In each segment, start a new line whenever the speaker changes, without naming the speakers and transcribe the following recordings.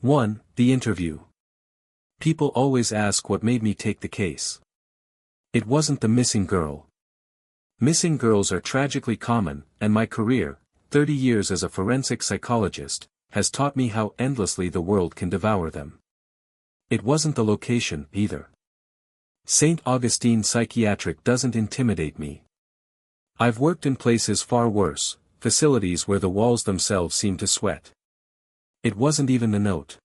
1. The interview. People always ask what made me take the case. It wasn't the missing girl. Missing girls are tragically common, and my career, 30 years as a forensic psychologist, has taught me how endlessly the world can devour them. It wasn't the location, either. St. Augustine Psychiatric doesn't intimidate me. I've worked in places far worse, facilities where the walls themselves seem to sweat. It wasn't even the note.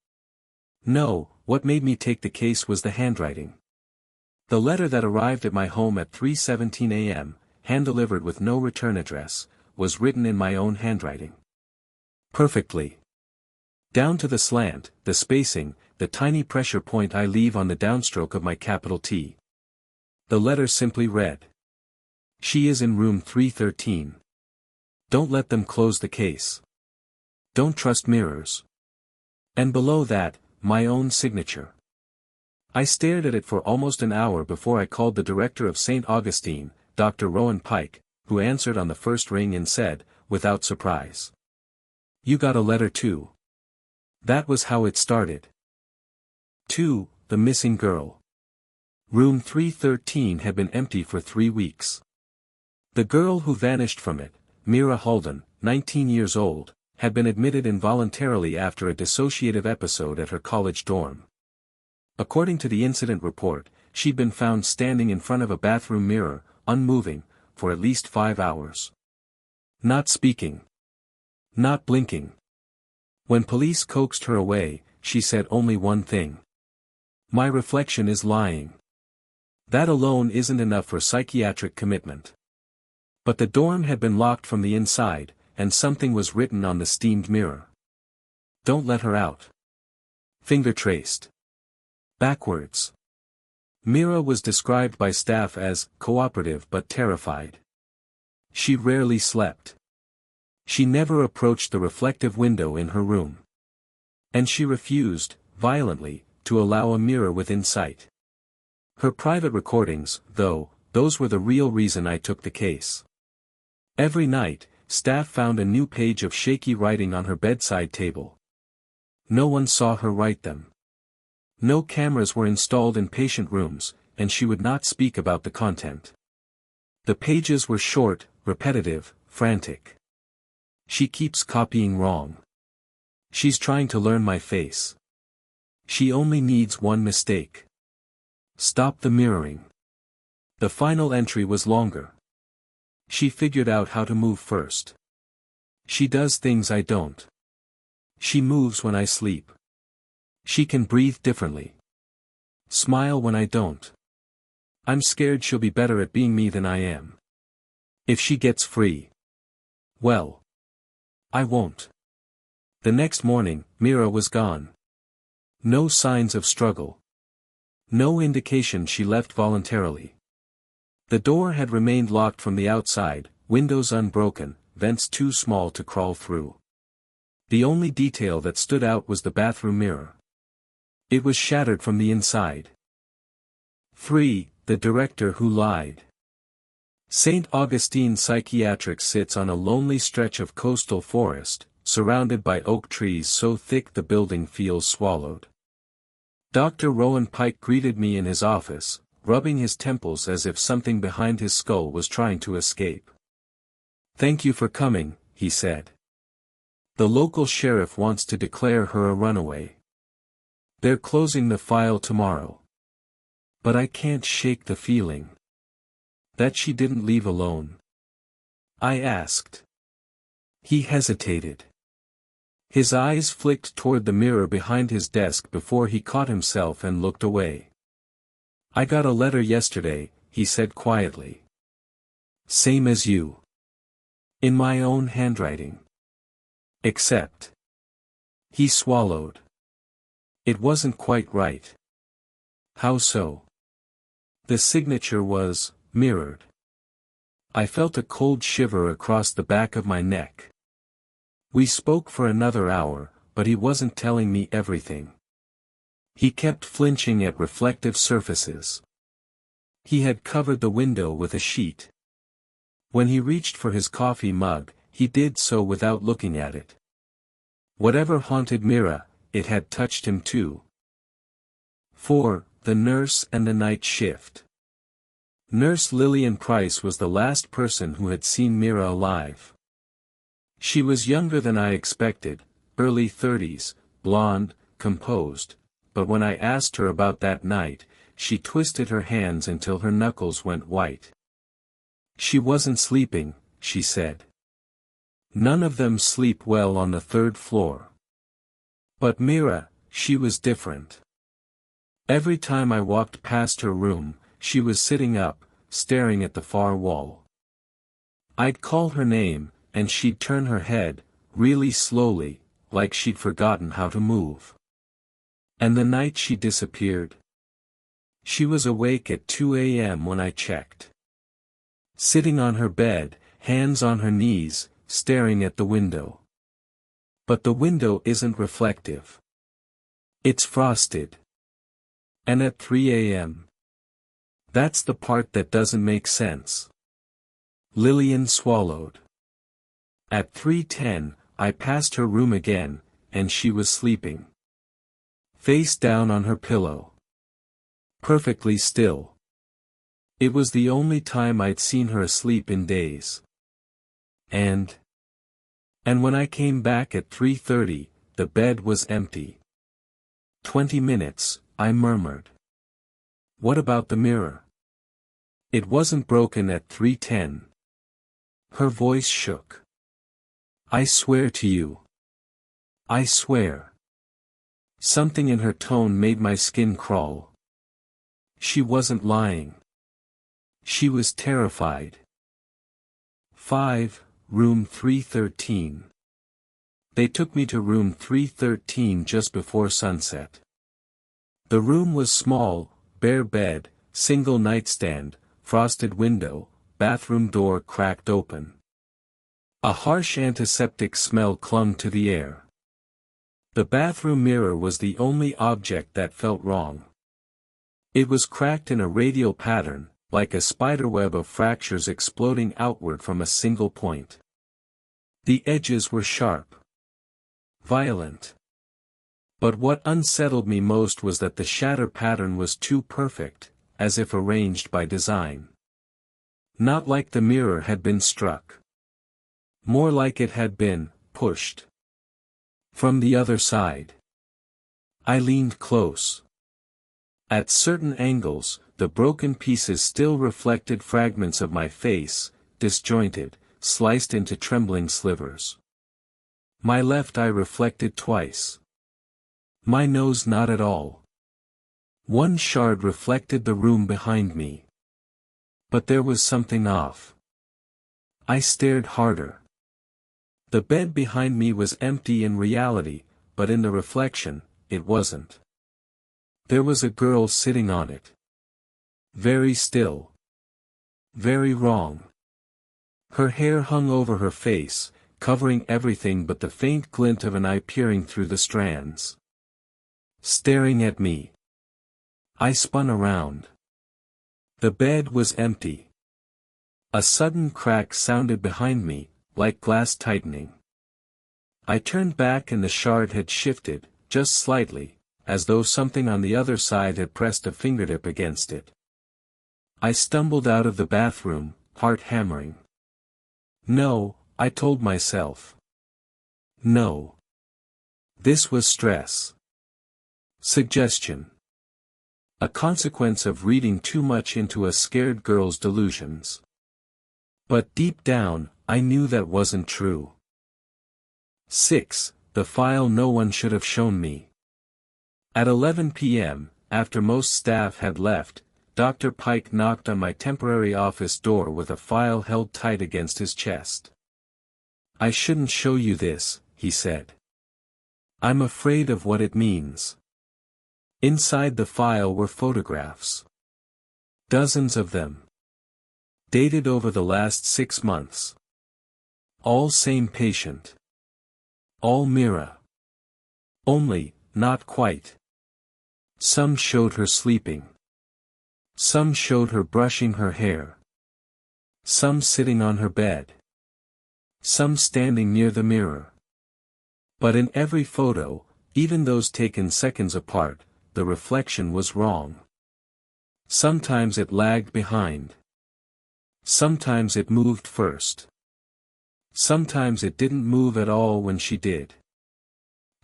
No, what made me take the case was the handwriting. The letter that arrived at my home at 3:17 a.m., hand-delivered with no return address, was written in my own handwriting. Perfectly. Down to the slant, the spacing, the tiny pressure point I leave on the downstroke of my capital T. The letter simply read: "She is in room 313. Don't let them close the case. Don't trust mirrors." And below that, my own signature. I stared at it for almost an hour before I called the director of St. Augustine, Dr. Rowan Pike, who answered on the first ring and said, without surprise, "You got a letter too." That was how it started. 2. The missing girl. Room 313 had been empty for 3 weeks. The girl who vanished from it, Mira Halden, 19 years old, had been admitted involuntarily after a dissociative episode at her college dorm. According to the incident report, she'd been found standing in front of a bathroom mirror, unmoving, for at least 5 hours. Not speaking. Not blinking. When police coaxed her away, she said only one thing: "My reflection is lying." That alone isn't enough for psychiatric commitment. But the dorm had been locked from the inside, and something was written on the steamed mirror. "Don't let her out." Finger traced. Backwards. Mira was described by staff as cooperative but terrified. She rarely slept. She never approached the reflective window in her room. And she refused, violently, to allow a mirror within sight. Her private recordings, though, those were the real reason I took the case. Every night, staff found a new page of shaky writing on her bedside table. No one saw her write them. No cameras were installed in patient rooms, and she would not speak about the content. The pages were short, repetitive, frantic. "She keeps copying wrong. She's trying to learn my face. She only needs one mistake. Stop the mirroring." The final entry was longer. "She figured out how to move first. She does things I don't. She moves when I sleep. She can breathe differently. Smile when I don't. I'm scared she'll be better at being me than I am. If she gets free. Well. I won't." The next morning, Mira was gone. No signs of struggle. No indication she left voluntarily. The door had remained locked from the outside, windows unbroken, vents too small to crawl through. The only detail that stood out was the bathroom mirror. It was shattered from the inside. 3. The director who lied. St. Augustine Psychiatric sits on a lonely stretch of coastal forest, surrounded by oak trees so thick the building feels swallowed. Dr. Rowan Pike greeted me in his office, rubbing his temples as if something behind his skull was trying to escape. "Thank you for coming," he said. "The local sheriff wants to declare her a runaway. They're closing the file tomorrow. But I can't shake the feeling that she didn't leave alone." I asked. He hesitated. His eyes flicked toward the mirror behind his desk before he caught himself and looked away. "I got a letter yesterday," he said quietly. "Same as you. In my own handwriting. Except." He swallowed. It wasn't quite right. "How so?" "The signature was mirrored." I felt a cold shiver across the back of my neck. We spoke for another hour, but he wasn't telling me everything. He kept flinching at reflective surfaces. He had covered the window with a sheet. When he reached for his coffee mug, he did so without looking at it. Whatever haunted Mira, it had touched him too. 4. The nurse and the night shift. Nurse Lillian Price was the last person who had seen Mira alive. She was younger than I expected, early 30s, blonde, composed, but when I asked her about that night, she twisted her hands until her knuckles went white. She wasn't sleeping, she said. None of them sleep well on the 3rd floor. But Mira, she was different. Every time I walked past her room, she was sitting up, staring at the far wall. I'd call her name, and she'd turn her head, really slowly, like she'd forgotten how to move. And the night she disappeared. She was awake at 2 a.m. when I checked. Sitting on her bed, hands on her knees, staring at the window. But the window isn't reflective. It's frosted. And at 3 a.m. That's the part that doesn't make sense. Lillian swallowed. At 3:10, I passed her room again, and she was sleeping. Face down on her pillow. Perfectly still. It was the only time I'd seen her asleep in days. And when I came back at 3:30, the bed was empty. 20 minutes, I murmured. What about the mirror? It wasn't broken at 3:10. Her voice shook. I swear to you. I swear. Something in her tone made my skin crawl. She wasn't lying. She was terrified. 5, room 313. They took me to room 313 just before sunset. The room was small, bare bed, single nightstand, frosted window, bathroom door cracked open. A harsh antiseptic smell clung to the air. The bathroom mirror was the only object that felt wrong. It was cracked in a radial pattern, like a spiderweb of fractures exploding outward from a single point. The edges were sharp. Violent. But what unsettled me most was that the shatter pattern was too perfect, as if arranged by design. Not like the mirror had been struck. More like it had been pushed. From the other side. I leaned close. At certain angles, the broken pieces still reflected fragments of my face, disjointed, sliced into trembling slivers. My left eye reflected twice. My nose not at all. One shard reflected the room behind me. But there was something off. I stared harder. The bed behind me was empty in reality, but in the reflection, it wasn't. There was a girl sitting on it. Very still. Very wrong. Her hair hung over her face, covering everything but the faint glint of an eye peering through the strands. Staring at me. I spun around. The bed was empty. A sudden crack sounded behind me, like glass tightening. I turned back and the shard had shifted, just slightly, as though something on the other side had pressed a fingertip against it. I stumbled out of the bathroom, heart hammering. No, I told myself. No. This was stress. Suggestion. A consequence of reading too much into a scared girl's delusions. But deep down, I knew that wasn't true. 6. The file no one should have shown me. At 11 p.m., after most staff had left, Dr. Pike knocked on my temporary office door with a file held tight against his chest. I shouldn't show you this, he said. I'm afraid of what it means. Inside the file were photographs. Dozens of them. Dated over the last 6 months. All same patient. All Mira. Only, not quite. Some showed her sleeping. Some showed her brushing her hair. Some sitting on her bed. Some standing near the mirror. But in every photo, Even those taken seconds apart, the reflection was wrong. Sometimes it lagged behind. Sometimes it moved first. Sometimes it didn't move at all when she did.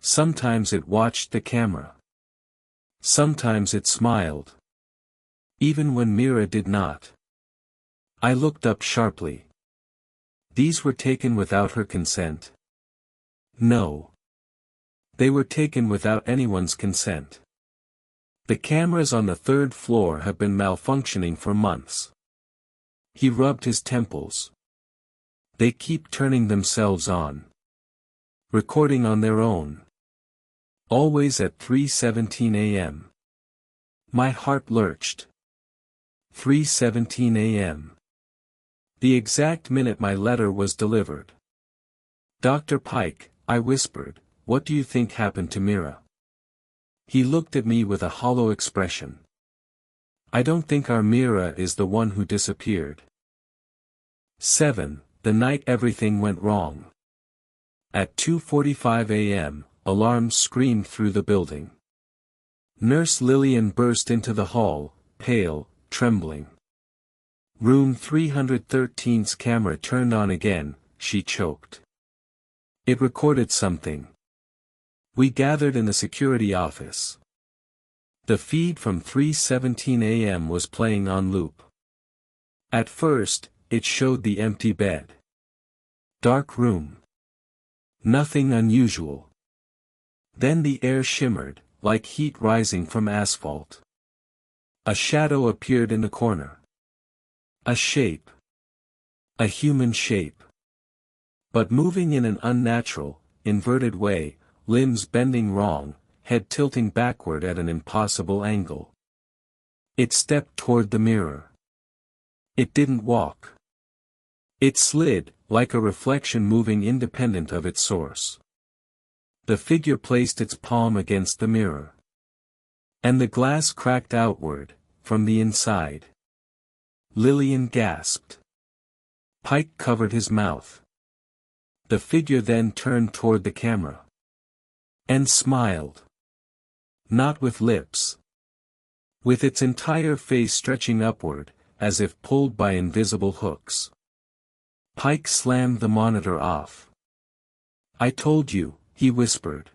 Sometimes it watched the camera. Sometimes it smiled. Even when Mira did not. I looked up sharply. These were taken without her consent. No. They were taken without anyone's consent. The cameras on the third floor have been malfunctioning for months. He rubbed his temples. They keep turning themselves on. Recording on their own. Always at 3:17 a.m. My heart lurched. 3:17 a.m. The exact minute my letter was delivered. "Dr. Pike," I whispered, "what do you think happened to Mira?" He looked at me with a hollow expression. "I don't think our Mira is the one who disappeared." 7. The night everything went wrong. At 2:45 a.m., alarms screamed through the building. Nurse Lillian burst into the hall, pale, trembling. Room 313's camera turned on again, she choked. It recorded something. We gathered in the security office. The feed from 3:17 a.m. was playing on loop. At first, it showed the empty bed. Dark room. Nothing unusual. Then the air shimmered, like heat rising from asphalt. A shadow appeared in the corner. A shape. A human shape. But moving in an unnatural, inverted way, limbs bending wrong, head tilting backward at an impossible angle. It stepped toward the mirror. It didn't walk. It slid, like a reflection moving independent of its source. The figure placed its palm against the mirror. And the glass cracked outward, from the inside. Lillian gasped. Pike covered his mouth. The figure then turned toward the camera. And smiled. Not with lips. With its entire face stretching upward, as if pulled by invisible hooks. Pike slammed the monitor off. "I told you," he whispered.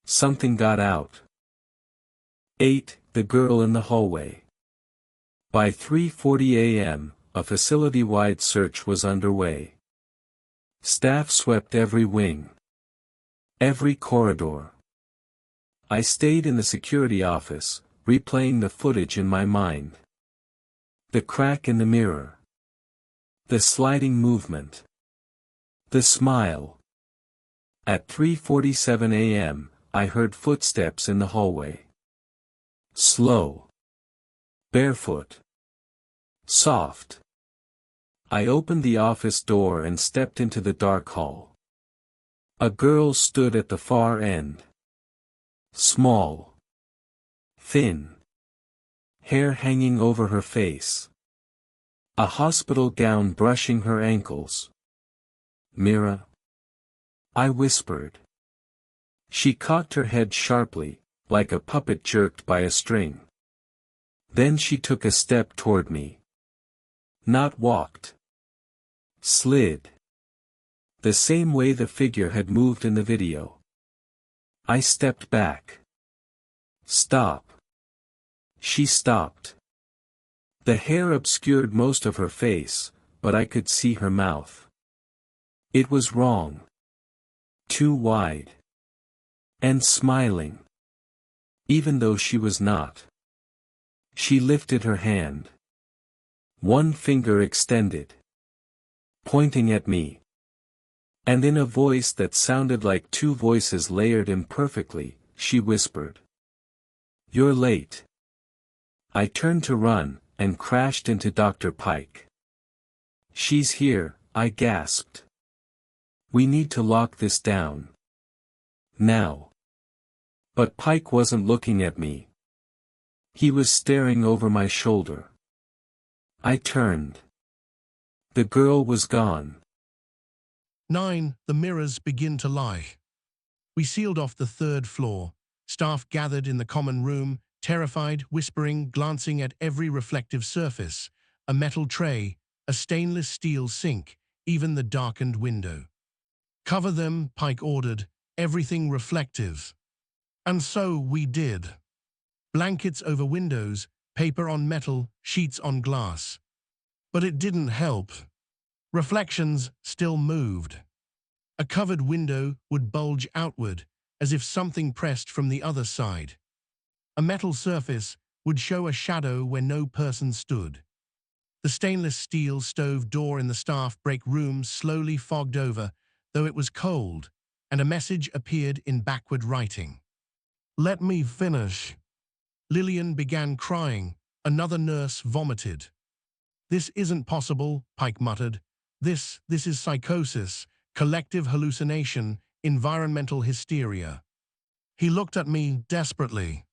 "Something got out." 8. The girl in the hallway. By 3:40 a.m., a facility-wide search was underway. Staff swept every wing. Every corridor. I stayed in the security office, replaying the footage in my mind. The crack in the mirror. The sliding movement. The smile. At 3:47 a.m., I heard footsteps in the hallway. Slow. Barefoot. Soft. I opened the office door and stepped into the dark hall. A girl stood at the far end. Small. Thin. Hair hanging over her face. A hospital gown brushing her ankles. "Mira?" I whispered. She cocked her head sharply, like a puppet jerked by a string. Then she took a step toward me. Not walked. Slid. The same way the figure had moved in the video. I stepped back. "Stop." She stopped. The hair obscured most of her face, but I could see her mouth. It was wrong. Too wide. And smiling. Even though she was not. She lifted her hand. One finger extended. Pointing at me. And in a voice that sounded like two voices layered imperfectly, she whispered. "You're late." I turned to run, and crashed into Dr. Pike. "She's here," I gasped. "We need to lock this down. Now." But Pike wasn't looking at me. He was staring over my shoulder. I turned. The girl was gone.
9. The mirrors begin to lie. We sealed off the third floor. Staff gathered in the common room, terrified, whispering, glancing at every reflective surface, a metal tray, a stainless steel sink, even the darkened window. "Cover them," Pike ordered, "everything reflective." And so we did. Blankets over windows, paper on metal, sheets on glass. But it didn't help. Reflections still moved. A covered window would bulge outward, as if something pressed from the other side. A metal surface would show a shadow where no person stood. The stainless steel stove door in the staff break room slowly fogged over, though it was cold, and a message appeared in backward writing. "Let me finish." Lillian began crying. Another nurse vomited. "This isn't possible," Pike muttered. This is psychosis, collective hallucination, environmental hysteria." He looked at me desperately.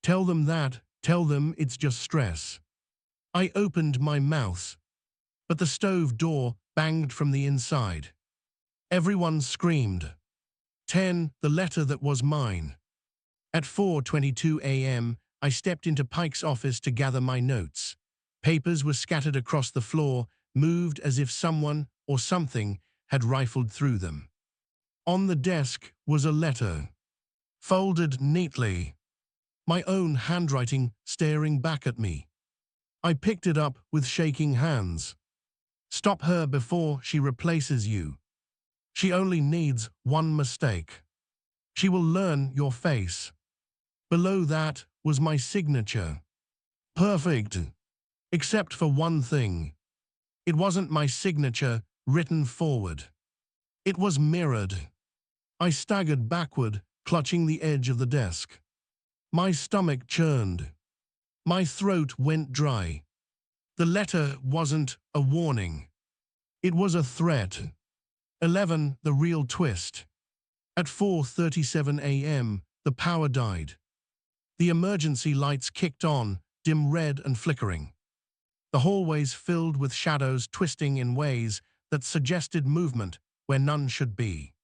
"Tell them that. Tell them it's just stress." I opened my mouth, but the stove door banged from the inside. Everyone screamed. 10, the letter that was mine. At 4:22 a.m., I stepped into Pike's office to gather my notes. Papers were scattered across the floor, moved as if someone or something had rifled through them. On the desk was a letter, folded neatly, my own handwriting staring back at me. I picked it up with shaking hands. "Stop her before she replaces you. She only needs one mistake. She will learn your face." Below that was my signature. Perfect. Except for one thing. It wasn't my signature written forward. It was mirrored. I staggered backward, clutching the edge of the desk. My stomach churned. My throat went dry. The letter wasn't a warning. It was a threat. 11, the real twist. At 4:37 a.m., the power died. The emergency lights kicked on, dim red and flickering. The hallways filled with shadows twisting in ways that suggested movement where none should be.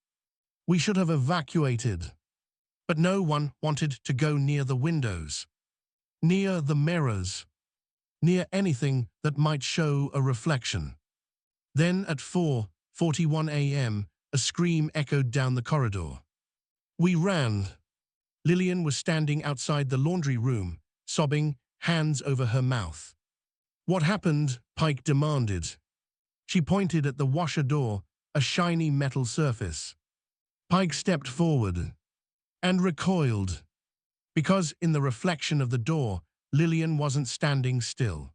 We should have evacuated. But no one wanted to go near the windows, near the mirrors, near anything that might show a reflection. Then at 4:41 a.m., a scream echoed down the corridor. We ran. Lillian was standing outside the laundry room, sobbing, hands over her mouth. "What happened?" Pike demanded. She pointed at the washer door, a shiny metal surface. Pike stepped forward and recoiled, because in the reflection of the door, Lillian wasn't standing still.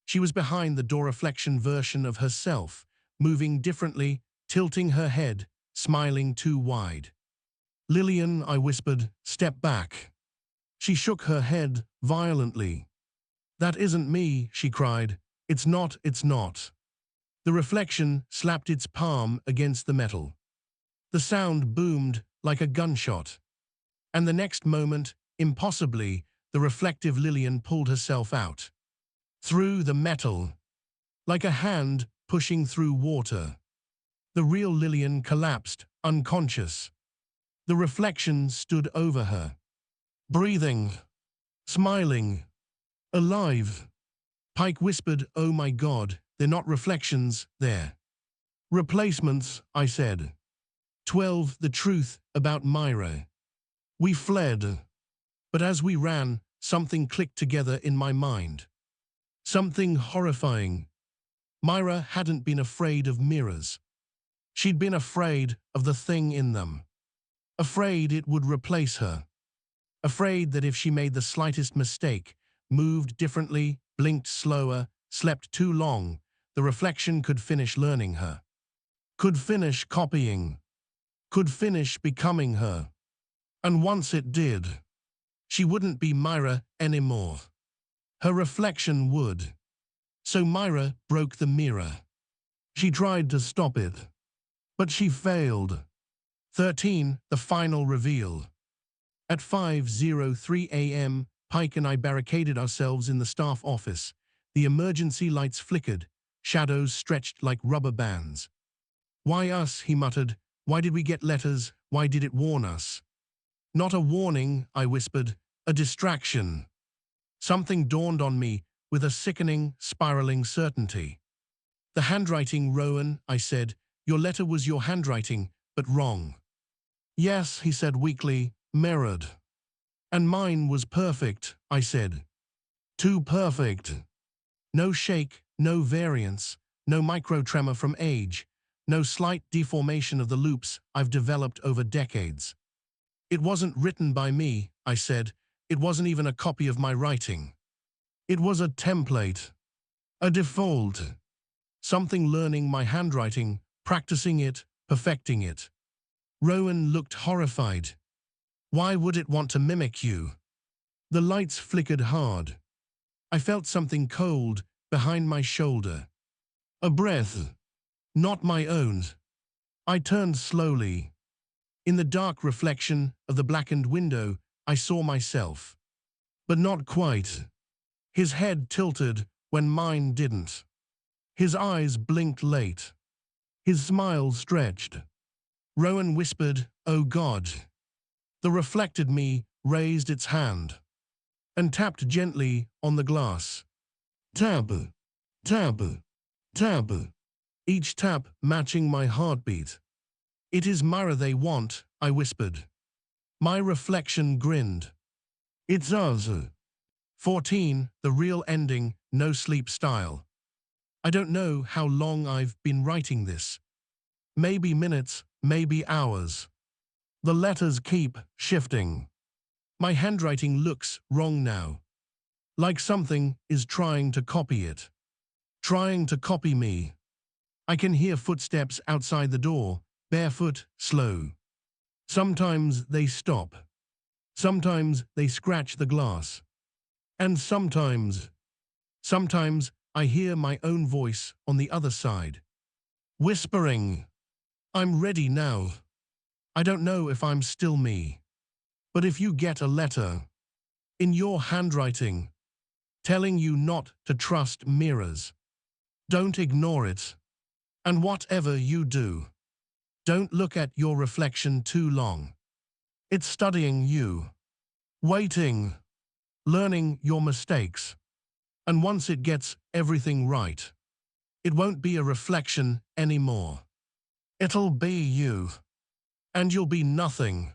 She was behind the door reflection version of herself, moving differently, tilting her head, smiling too wide. "Lillian," I whispered, "step back." She shook her head violently. "That isn't me," she cried. It's not." The reflection slapped its palm against the metal. The sound boomed like a gunshot. And the next moment, impossibly, the reflective Lillian pulled herself out. Through the metal, like a hand pushing through water. The real Lillian collapsed, unconscious. The reflection stood over her, breathing, smiling, alive. Pike whispered, "Oh my God, they're not reflections, they're replacements," I said. 12, the truth about Myra. We fled. But as we ran, something clicked together in my mind. Something horrifying. Myra hadn't been afraid of mirrors. She'd been afraid of the thing in them. Afraid it would replace her. Afraid that if she made the slightest mistake, moved differently, blinked slower, slept too long, the reflection could finish learning her. Could finish copying. Could finish becoming her. And once it did, she wouldn't be Myra anymore. Her reflection would. So Myra broke the mirror. She tried to stop it. But she failed. 13, the final reveal. At 5:03 a.m., Pike and I barricaded ourselves in the staff office. The emergency lights flickered, shadows stretched like rubber bands. "Why us?" he muttered. "Why did we get letters? Why did it warn us? Not a warning, I whispered, a distraction. Something dawned on me with a sickening, spiraling certainty. The handwriting, Rowan, I said. Your letter was your handwriting, but wrong. Yes, he said weakly, mirrored. And mine was perfect, I said. Too perfect. No shake, no variance, no micro-tremor from age, no slight deformation of the loops I've developed over decades. It wasn't written by me, I said. It wasn't even a copy of my writing. It was a template, a default, something learning my handwriting, practicing it, perfecting it. Rowan looked horrified. Why would it want to mimic you? The lights flickered hard. I felt something cold behind my shoulder. A breath, not my own. I turned slowly. In the dark reflection of the blackened window, I saw myself. But not quite. His head tilted when mine didn't. His eyes blinked late. His smile stretched. Rowan whispered, "Oh God." The reflected me raised its hand and tapped gently on the glass. Tap, tap, tap. Each tap matching my heartbeat. It is mirror they want, I whispered. My reflection grinned. It's us. 14, the real ending, no sleep style. I don't know how long I've been writing this. Maybe minutes, maybe hours. The letters keep shifting. My handwriting looks wrong now. Like something is trying to copy it. Trying to copy me. I can hear footsteps outside the door, barefoot, slow. Sometimes they stop. Sometimes they scratch the glass. And sometimes I hear my own voice on the other side. Whispering, I'm ready now. I don't know if I'm still me. But if you get a letter, in your handwriting, telling you not to trust mirrors, don't ignore it. And whatever you do, don't look at your reflection too long. It's studying you, waiting, learning your mistakes. And once it gets everything right, it won't be a reflection anymore. It'll be you. And you'll be nothing